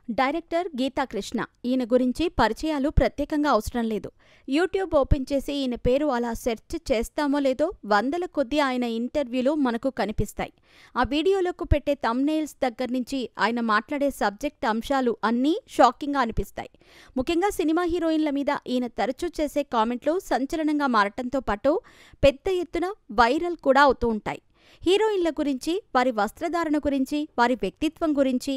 Director Gita Krishna. ఈయన గురించి పరిచయాలు ప్రత్యేకంగా అవసరం లేదు. యూట్యూబ్ ఓపెన్ చేసి ఈయన పేరు అలా సెర్చ్ చేస్తామో లేదో వందల కొద్దీ ఆయన ఇంటర్వ్యూలు మనకు కనిపిస్తాయి. ఆ వీడియోలకు పెట్టే థంబ్నెయిల్స్ దగ్గర్నుంచి ఆయన మాట్లాడే సబ్జెక్ట్ అంశాలు అన్నీ షాకింగ్గా అనిపిస్తాయి. ముఖ్యంగా సినిమా హీరోయిన్ల మీద ఈయన తరచూ చేసే కామెంట్లు సంచలనంగా మారటంతో పాటు పెద్ద ఎత్తున వైరల్ కూడా అవుతూ ఉంటాయి. హీరోయిన్ల గురించి, వారి వస్త్రధారణ గురించి, వారి వ్యక్తిత్వం గురించి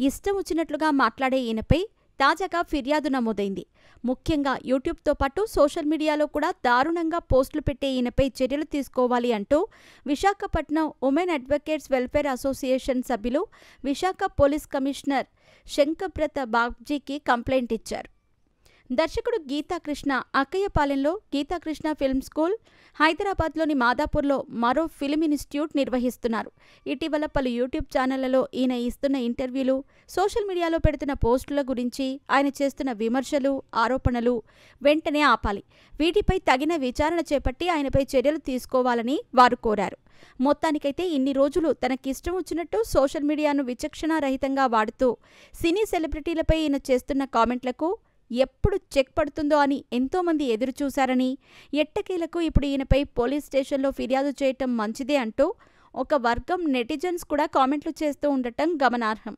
ఇష్టం వచ్చినట్లుగా మాట్లాడే ఈయనపై తాజాగా ఫిర్యాదు నమోదైంది. ముఖ్యంగా యూట్యూబ్తో పాటు సోషల్ మీడియాలో కూడా దారుణంగా పోస్టులు పెట్టే ఈయనపై చర్యలు తీసుకోవాలి అంటూ Visakhapatnam women advocates welfare association సభ్యులు విశాఖ పోలీస్ కమిషనర్ శంకబ్రత బాబ్జీకి కంప్లైంట్ ఇచ్చారు. దర్శకుడు గీతా కృష్ణ అక్కయ్యపాలెంలో గీతాకృష్ణ ఫిల్మ్ స్కూల్, హైదరాబాద్లోని మాదాపూర్లో మరో ఫిల్మ్ ఇన్స్టిట్యూట్ నిర్వహిస్తున్నారు. ఇటీవల పలు యూట్యూబ్ ఛానళ్లలో ఈయన ఇస్తున్న ఇంటర్వ్యూలు, సోషల్ మీడియాలో పెడుతున్న పోస్టుల గురించి ఆయన చేస్తున్న విమర్శలు, ఆరోపణలు వెంటనే ఆపాలి. వీటిపై తగిన విచారణ చేపట్టి ఆయనపై చర్యలు తీసుకోవాలని వారు కోరారు. మొత్తానికైతే ఇన్ని రోజులు తనకిష్టం వచ్చినట్టు సోషల్ మీడియాను విచక్షణారహితంగా వాడుతూ సినీ సెలబ్రిటీలపై ఈయన చేస్తున్న కామెంట్లకు ఎప్పుడు చెక్ పడుతుందో అని ఎంతోమంది ఎదురుచూశారని, ఎట్టకేలకు ఇప్పుడు ఈయనపై పోలీస్ స్టేషన్లో ఫిర్యాదు చేయటం మంచిదే అంటూ ఒక వర్గం నెటిజన్స్ కూడా కామెంట్లు చేస్తూ ఉండటం గమనార్హం.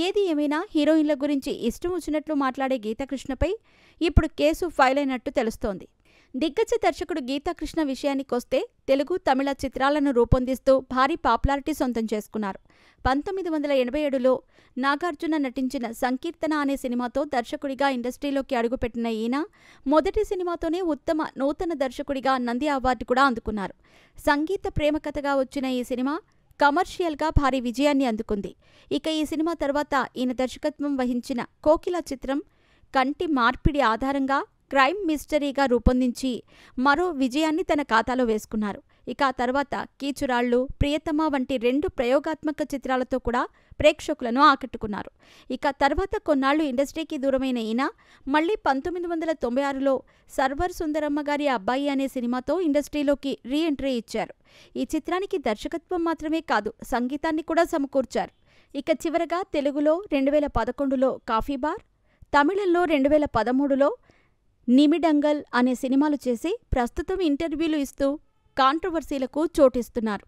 ఏది ఏమైనా హీరోయిన్ల గురించి ఇష్టం వచ్చినట్లు మాట్లాడే గీతాకృష్ణపై ఇప్పుడు కేసు ఫైల్ అయినట్టు తెలుస్తోంది. దిగ్గజ దర్శకుడు గీతాకృష్ణ విషయానికొస్తే తెలుగు, తమిళ చిత్రాలను రూపొందిస్తూ భారీ పాపులారిటీ సొంతం చేసుకున్నారు. 1987లో నాగార్జున నటించిన సంకీర్తన అనే సినిమాతో దర్శకుడిగా ఇండస్ట్రీలోకి అడుగుపెట్టిన ఈయన మొదటి సినిమాతోనే ఉత్తమ నూతన దర్శకుడిగా నంది అవార్డు కూడా అందుకున్నారు. సంగీత ప్రేమ కథగా వచ్చిన ఈ సినిమా కమర్షియల్గా భారీ విజయాన్ని అందుకుంది. ఇక ఈ సినిమా తర్వాత ఈయన దర్శకత్వం వహించిన కోకిల చిత్రం కంటి మార్పిడి ఆధారంగా క్రైమ్ మిస్టరీగా రూపొందించి మరో విజయాన్ని తన ఖాతాలో వేసుకున్నారు. ఇక ఆ తర్వాత కీచురాళ్లు, ప్రియతమ వంటి 2 ప్రయోగాత్మక చిత్రాలతో కూడా ప్రేక్షకులను ఆకట్టుకున్నారు. ఇక తర్వాత కొన్నాళ్లు ఇండస్ట్రీకి దూరమైన ఈయన మళ్లీ 1996లో సర్వర్ సుందరమ్మ గారి అబ్బాయి అనే సినిమాతో ఇండస్ట్రీలోకి రీ ఎంట్రీ ఇచ్చారు. ఈ చిత్రానికి దర్శకత్వం మాత్రమే కాదు, సంగీతాన్ని కూడా సమకూర్చారు. ఇక చివరగా తెలుగులో 2011లో కాఫీ బార్, తమిళంలో 2013లో నిమిడంగల్ అనే సినిమాలు చేసి ప్రస్తుతం ఇంటర్వ్యూలు ఇస్తూ కాంట్రవర్సీలకు చోటిస్తున్నారు.